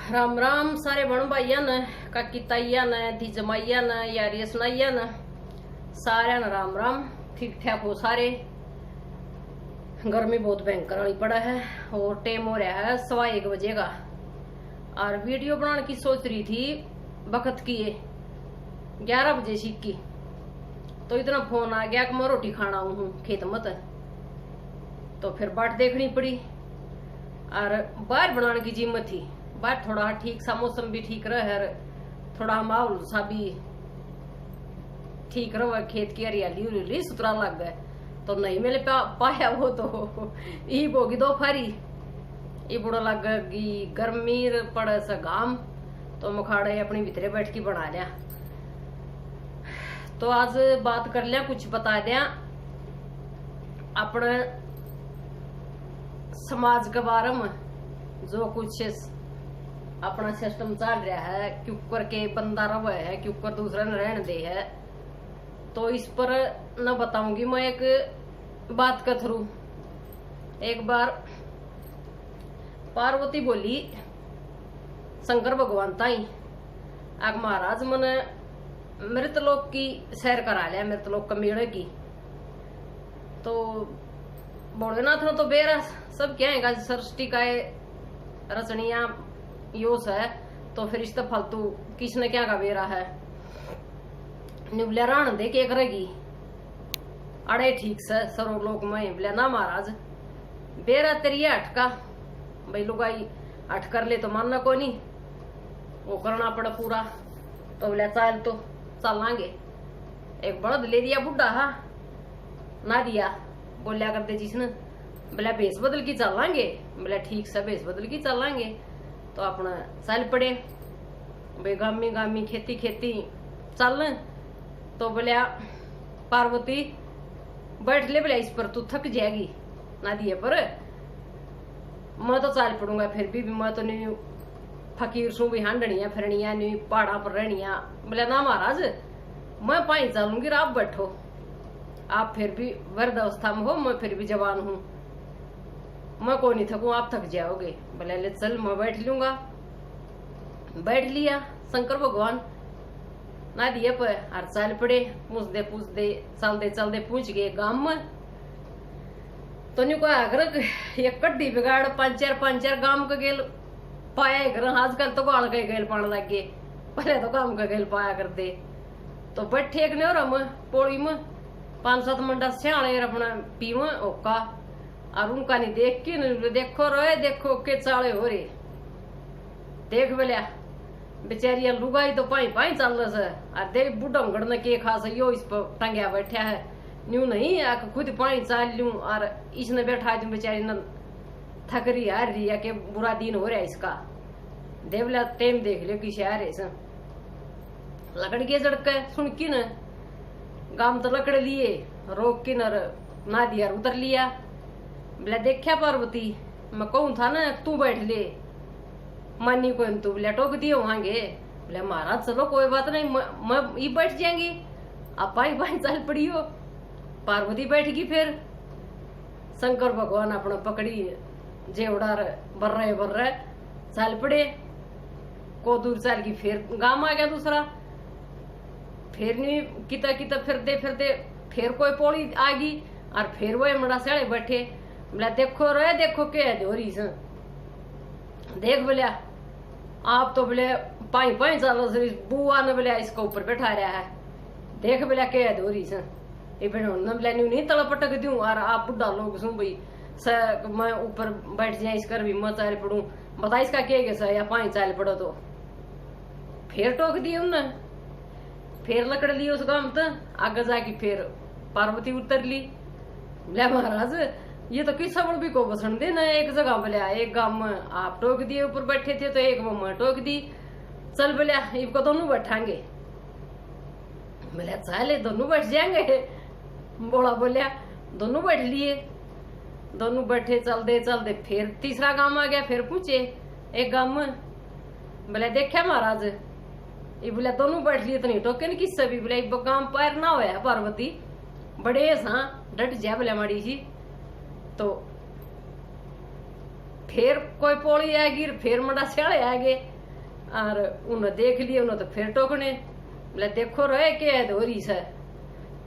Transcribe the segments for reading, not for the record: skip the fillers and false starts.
राम राम सारे बहन भाइया ने काकी ताइया ने धी जमाइया ने यारिया सुनाइया ने सारे ने राम राम। ठीक ठाक हो सारे। गर्मी बहुत भयंकर वाली पड़ा है और टाइम हो रहा है 1:15 बजे का। और वीडियो बनाने की सोच रही थी वक्त की 11 बजे सीख की, तो इतना फोन आ गया कि मैं रोटी खाना हूँ खेत मत, तो फिर बाट देखनी पड़ी। और बाहर बनाने की जिम्मत थी, बाहर थोड़ा ठीक सा मौसम भी ठीक रहे, थोड़ा माहौल सा भी ठीक रहे, खेत की हरियाली उरियाली सुतरा लग गए। तो नहीं मिल पाया वो, तो ई बोगी दोपहरी ये बुरा लगेगी गर्मी पड़े से घाम, तो मखाड़े अपनी भीतरे बैठ के बना लिया। तो आज बात कर लिया, कुछ बता दिया अपने समाज के बारे में, जो कुछ अपना सिस्टम चल रहा है, क्यों करके बंदा रवे है, क्यों कर दूसरा न रहने दे है। तो इस पर न बताऊंगी मैं एक बात के थ्रू। एक बार पार्वती बोली शंकर भगवान ताई आग महाराज मैंने मृतलोक की सैर करा लिया, मृतलोक का मेले की। तो भोलेनाथ ने तो बेरा सब क्या है सृष्टि का रचनिया योस है, तो फिर इस फालतू किसने क्या का बेरा है निबलिया राण दे के करेगी अड़े ठीक से सर्वलोक में बोलिया ना महाराज बेरा तेरी अटका भाई लुगाई अट कर ले तो मानना को नहीं, वो करना पड़ा पूरा। तो बोलिया चाल तो चलांगे। एक बड़द ले दिया बुढ़ा हा ना दिया, बोलिया करते जिसने बोला भेस बदल की चलांगे, बोला ठीक से भेस बदल की चलांगे। तो अपना चल पड़े भाई गामी गामी खेती खेती चल। तो बोलिया पार्वती बैठ ले, बोला इस पर तू थक जाएगी ना दिए पर मैं तो चल पड़ूंगा, फिर भी मैं तो नहीं फकीर सू भी हांडनिया फिरनिया नहीं पहाड़ा पर रहनिया। बोले ना महाराज मैं पाई चलूंगी, आप बैठो, आप फिर भी वृद्ध अवस्था में हो, मैं फिर भी जवान हूँ, मैं को नहीं थकूं, आप थक जाओगे। बोले ले चल मैं बैठ लूंगा। बैठ लिया शंकर भगवान ना दिए पर हर चल पड़े, पूछ दे चलते पहुंच गए गांव में। तो नहीं कोई अगर ये कड्डी बिगाड़ पांच चार गांव का गेल पाया घर, आजकल तो गाल के गेल पाने लग गए, पहले तो गांव का गेल पाया कर दे। तो बैठे एक ने और पोड़ी में 5-7 मंडा सियाणे अपना पीव ओका, और उनका नहीं देख के देखो रोए देखो के चाले हो रे, देख बोलिया बेचारिया लुगाई तो पाई पाई चल रहा है, और देख बुढ़ा गढ़ ने के खास यो इस पर टंगया बैठा है, न्यू नहीं आके खुद पानी चाल लूं और इसने बैठा दूं बेचारी न थक रही हार रही है, के बुरा दिन हो रहा है इसका। देवला टाइम देख लियो किसी आ रहे लकड़ी के जड़के सुन की न गाम तो लकड़ लिए रोक के ना दिया उतर लिया। बोला देखा पार्वती मैं कहूं था ना तू बैठ ले, मानी को तू बोला टोक दिए वहांगे। बोला महाराज चलो कोई बात नहीं, मैं ये बैठ जाएंगी, आप पाई पाई चल पड़ी हो। पार्वती बैठ गई, फिर शंकर भगवान अपना पकड़ी जेवड़ा बर रहे चल पड़े। को दूर चल गई, फिर गांव आ गया दूसरा, फिर नहीं किता किता फिरते फिर कोई पौड़ी आ गई, और फिर वो मड़ा साड़े बैठे। बोला देखो रे देखो के धोरी से देख, बोलिया आप तो बोले पाई पाई चलो बुआ ने बोलिया इसको ऊपर बैठा रहा है, देख बोलिया के धोरी से नहीं तड़ा पटक दूं, और आप बुढ़ा लोग सुन भाई मैं ऊपर बैठ जाए इस कर भी मैं चाल पड़ू, बता इसका क्या सर या पानी चाल पड़ो। तो फिर टोक दिए उनने, फिर लकड़ ली उस गांव तक आगे जाके फिर पार्वती उतर ली। बोला महाराज ये तो किस भी को बसन दे ना, एक जगह बोलिया एक गांव में आप टोक दिए ऊपर बैठे थे, तो एक में मैं टोक दी, चल बोलिया इनको दोनों बैठांगे। बोलिया चले दोनों बैठ जाएंगे, बोला बोलिया दोनों बैठ लिए, दोनों बैठे चलते फिर तीसरा गांव आ गया, फिर पूछे एक गांव में। बोले देखा महाराज ये बोला दोनों बैठ लिए तो नहीं टोके न किससे भी। बोला एक गांव पैर ना होया पार्वती बड़े सा डट जा बोला माड़ी जी। तो फिर कोई पौड़ी आएगी, फिर मुंडा सियाले आ गए। और उन्हें देख लिए उन्हें तो फिर टोकने बोले देखो रहे के है धोरी से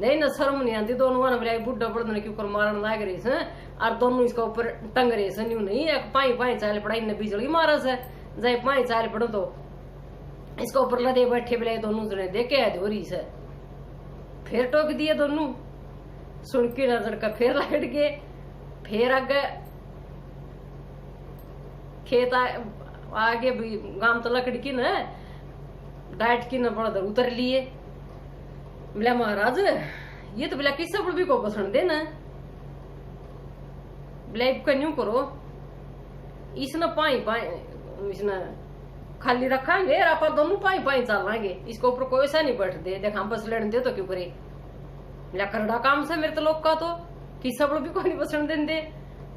नहीं ना शर्म नहीं आती दोनों ने बोला बुढ़ा बड़दन के ऊपर मारन लाग रही से और दोनों इसका ऊपर टंग रहे से न्यू नहीं एक पाई पाई चाल पड़ा इन्हें बिजली मारा से जाए पाई चाल पड़ो तो इसका ऊपर लदे बैठे बोले दोनों जने देखे है धोरी से फिर टोक दिए दोनों सुन के नजर का फिर लड़ गए फिर आगे खेत आगे भी गांव तो लकड़ी की न डाइट की न बड़ा उतर लिए बोला महाराज ये तो बोला किस्सा भी को पसंद दे ना बोला कन्यू करो इसने पाई पाई इसने खाली रखांगे आप दोनों पाई पाई चलांगे इसके ऊपर कोई ऐसा नहीं बैठ दे देख हम बस लेने दे तो क्यों करे बोला करड़ा काम से मेरे तो लोग का तो किस्सा भी को नहीं पसंद दे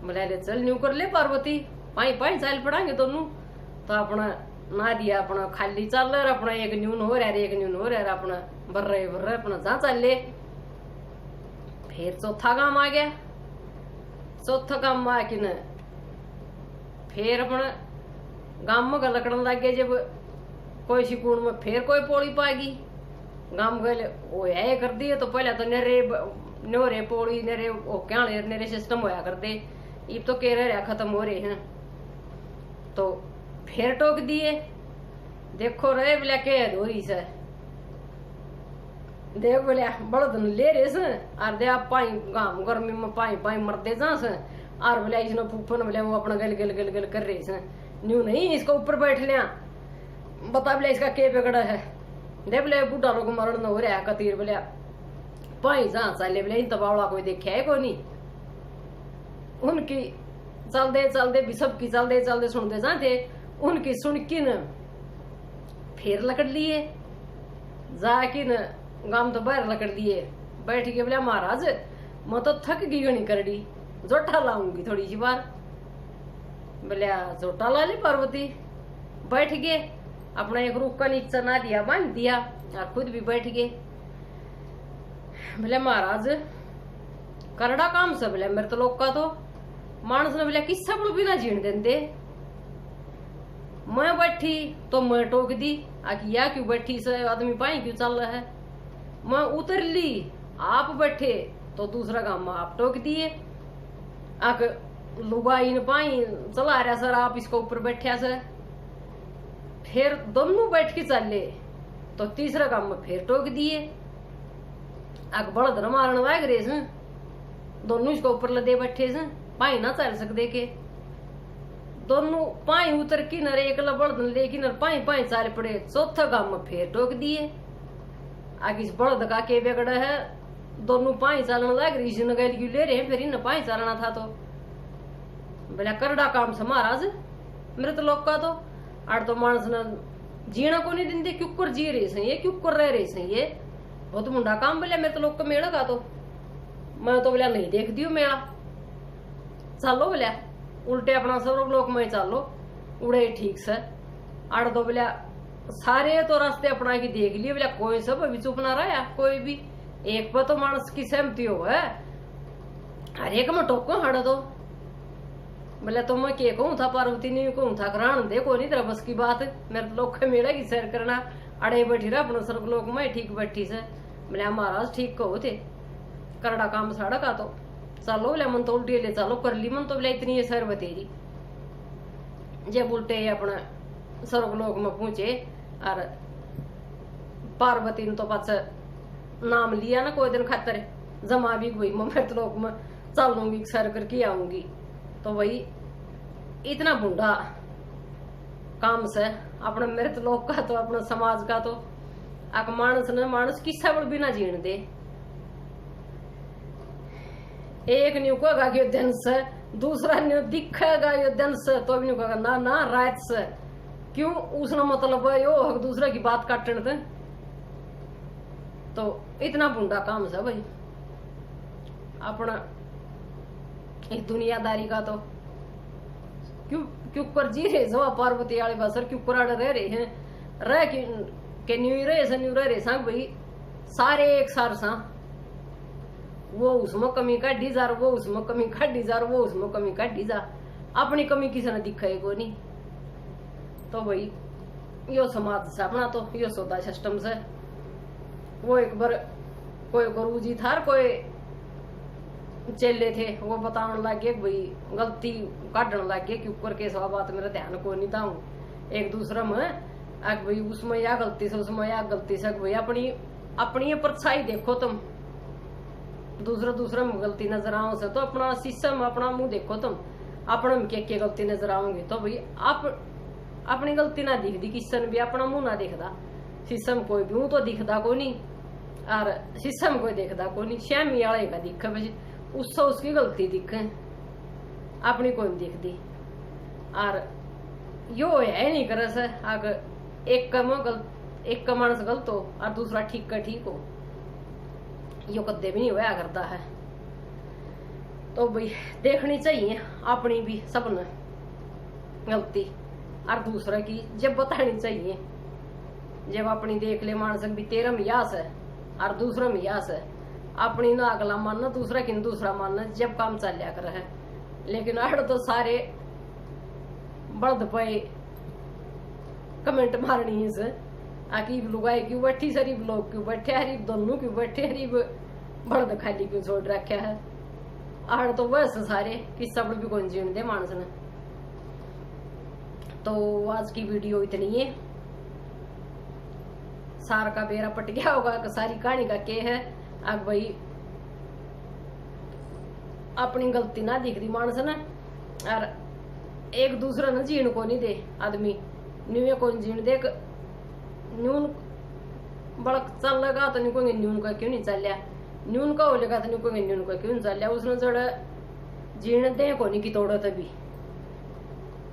बोला चल न्यू कर ले पार्वती पाई पाई चाल पड़ांगे दोनों तो अपना ना दिया अपना खाली चल रहा अपना एक न्यून हो रहा है एक न्यून हो रहा है अपना भर रहे अपना जहाँ चल ले फिर चौथा काम आ गया चौथा काम आ कि न फिर अपना गांव में लकड़न लग गया जब कोई सिकुण में फिर कोई पोड़ी पाएगी गांव गए वो है कर दिए तो पहले तो नेरे पोड़ी नेरे वो क्या नेरे सिस्टम होया कर दे अब तो कह रहे खत्म हो रहे हैं तो फिर टोक दिए देखो रहे बोले के धोरी से देख बोले बड़द ले रहे से और दे आप पाई गांव गर्मी में पाई पाई मरते जा से और बोले इसने फूफन बोले वो अपना गल गल गल गल कर रहे से न्यू नहीं इसको ऊपर बैठ लिया बता बोले इसका के बिगड़ा है दे बोले बूढ़ा लोग मरण हो रहा है कतीर बोले पाई जहाँ चले बोले इन तबावड़ा कोई देखा है कोई नहीं उनकी चलते भी सबकी चलते सुनते जाते उनकी सुन की न फिर लकड़ लिए जाके न गांव तो बाहर लकड़ लिए बैठ के बोला महाराज मैं तो थक गई गणी करड़ी जोटा लाऊंगी थोड़ी सी बार बोलिया जोटा ला ले पार्वती बैठ गए अपना एक रूख का नीचा ना दिया बांध दिया और खुद भी बैठ गए बोले महाराज करड़ा काम से बोले मेरे तो लोग का तो मानस ने बोला किस्सा भी ना जीण देंदे मैं बैठी तो मैं टोक दी आखिर या क्यों बैठी से आदमी पाई क्यों चल रहा है मैं उतर ली आप बैठे तो दूसरा काम में आप टोक दिए आक लुगाई ने पाई चला रहा सर आप इसको ऊपर बैठा सर फिर दोनों बैठ के चले तो तीसरा काम में फिर टोक दिए आक बड़द मारने लग रहे से दोनों इसको ऊपर लदे बैठे से पाई ना चल सकते के दोनों पाई उतर की नर एक बड़द लेकिन पाई पाई चाल पड़े चौथा काम में फिर टोक दिए आगे इस बड़द का के बिगड़ा है दोनों पाई चालने लग रही इसी नगैल क्यों ले रहे हैं फिर इन पाई चालना था तो बोला करड़ा काम से महाराज मेरे तो लोग का तो आठ तो मानस न जीना को नहीं देंगे क्यों कर जी रहे से ये क्यों कर रह रहे से ये बहुत मुंडा काम बोलिया मेरे तो लोग का मेड़ा का तो मैं तो बोलिया नहीं देख दियो मेड़ा चलो बोलिया उल्टे अपना सब लोग में चलो उड़े ठीक से आड़ तो बोलिया सारे तो रास्ते अपना की देख लिए बोलिया कोई सब अभी चुप ना रहा कोई भी एक पर तो मानस की सहमति हो है हर एक में टोको हड़ दो बोले तो मैं के कहूँ था पार्वती नहीं कहूँ था करान देखो नहीं तेरा बस की बात मेरे तो लोग मेड़ा की सैर करना अड़े बैठी रहा अपना सर्व लोग में ठीक बैठी से बोले महाराज ठीक कहो थे करड़ा काम साड़ा का तो चलो बोले मन तो उल्टी ले चलो कर ली मन तो बोले इतनी सैर बतेरी जब उल्टे अपना सर्व लोग में पूछे और पार्वती ने तो पास नाम लिया ना कोई दिन खातर जमा भी गई मैं तो लोग में चलूंगी सैर करके आऊंगी तो वही इतना बूढ़ा काम से अपने मृत लोक का तो अपने समाज का तो आक मानस ने मानस किस्सा बड़ बिना जीण दे एक न्यू कहेगा यो दिन से दूसरा न्यू दिखेगा यो दिन से तो भी न्यू कहेगा ना ना रात से क्यों उसने मतलब है यो दूसरा की बात काटने थे तो इतना बूढ़ा काम से भाई अपना एक दुनियादारी का तो क्यों क्यों कर जी रहे जवा पार्वती वाले बसर क्यों कुराड़ रह रहे हैं रह के न्यू रहे सांग भाई सारे एक सार सा वो उसमें कमी काटी जा वो उसमें कमी काटी जा वो उसमें कमी काटी जा अपनी कमी किसी ने दिखाए को नहीं तो भाई यो समाज से अपना तो यो सौदा सिस्टम से वो एक बार कोई गुरु जी था कोई चेले थे वो बताने लगे भाई गलती काटने लगे कि ऊपर के सवा बात मेरा ध्यान को नहीं था एक दूसरा में अग भाई उसमें या गलती से उसमें या गलती से भाई अपनी अपनी परछाई देखो तुम दूसरा में गलती नजर आओ से तो अपना शीशा में अपना मुंह देखो तुम अपना में क्या गलती नजर आओगे तो भाई आप अपनी गलती ना दिखती किसन भी अपना मुंह ना दिखता शीशा में कोई भी मुंह तो दिखता को नहीं और शीशा में कोई देखता को नहीं श्यामी वाले का दिखे भाई उससे उसकी गलती दिखे अपनी कोई नहीं दिखती और यो है नहीं करे से अगर एक का मानस गलत हो और दूसरा ठीक का ठीक हो यो कदे भी नहीं होया करता है तो भाई देखनी चाहिए अपनी भी सबने गलती और दूसरा की जब बतानी चाहिए जब अपनी देख ले मानस भी तेरा मियास है और दूसरा मियास है अपनी ना अगला मानना दूसरा की दूसरा मानना जब काम चल लिया कर है लेकिन अड़ तो सारे बढ़ पे कमेंट मारनी है से आकी लुगाई क्यों बैठी शरीफ लोग क्यों बैठे हरीफ दोनों क्यों बैठे हरीफ बढ़ खाली क्यों छोड़ रखा है आड़ तो बस सारे कि सब भी कौन जीण दे मानस ने तो आज की वीडियो इतनी है सार का बेरा पट गया होगा सारी कहानी का के है अब भाई अपनी गलती ना दिख रही मानस ने और एक दूसरा न जीण को नहीं दे आदमी न्यू कौन जीण दे न्यून बड़क चल लगा तो नहीं कोई न्यून का क्यों नहीं चल लिया न्यून का हो लगा तो नहीं कोई न्यून का क्यों नहीं चल लिया उसने जड़ जीण दे को नहीं की तोड़ा तभी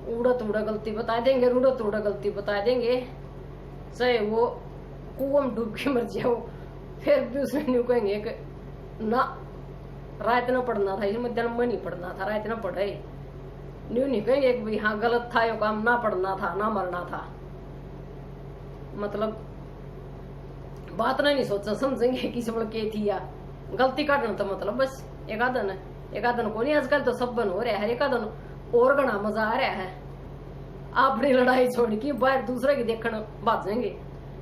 उड़त उड़ा गलती बता देंगे उड़त उड़ा गलती बता देंगे चाहे वो कुआं में डूब के मर जाओ फिर भी उसने न्यू कहेंगे कि ना रात ना पढ़ना था इसमें जन्म नहीं पढ़ना था रात ना पढ़े न्यू नहीं कहेंगे कि भाई हाँ गलत था यो काम ना पढ़ना था ना मरना था मतलब बात ना नहीं सोचा समझेंगे किसी बड़ के थी या गलती काटना तो मतलब बस एक आदन को नहीं आजकल तो सब बन हो रहा है एक आदन और घना मजा आ रहा है अपनी लड़ाई छोड़ के बाहर दूसरे की देखने भाजेंगे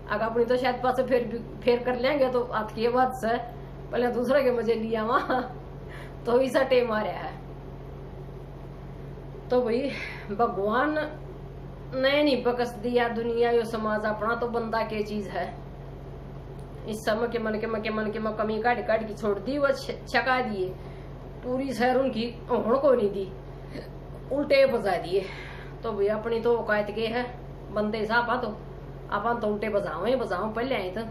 अगर अपनी तो शायद पास फेर कर लेंगे तो आज की बात से पहले दूसरे के मजे लिया वहां तो ऐसा टेम आ रहा है तो भाई भगवान ने नहीं बकस दिया दुनिया यो समाज अपना तो बंदा के चीज है इस समय के मन के कमी काट काट की छोड़ दी वो छका दिए पूरी शहर उनकी होड़ को नहीं दी उल्टे बजा दिए तो भाई अपनी तो औकात के है बंदे सापा तो अपन तो उल्टे बजाओ पहले आए तो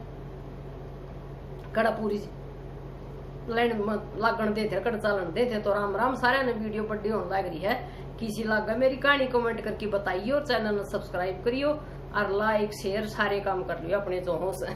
कड़ा पूरी लाइन लागण देते कड़ चालन देते तो राम राम सारे ने वीडियो बड़ी होने लग रही है किसी लगा मेरी कहानी कमेंट करके बताइए और चैनल सब्सक्राइब करियो और लाइक शेयर सारे काम कर लियो अपने जोहों से।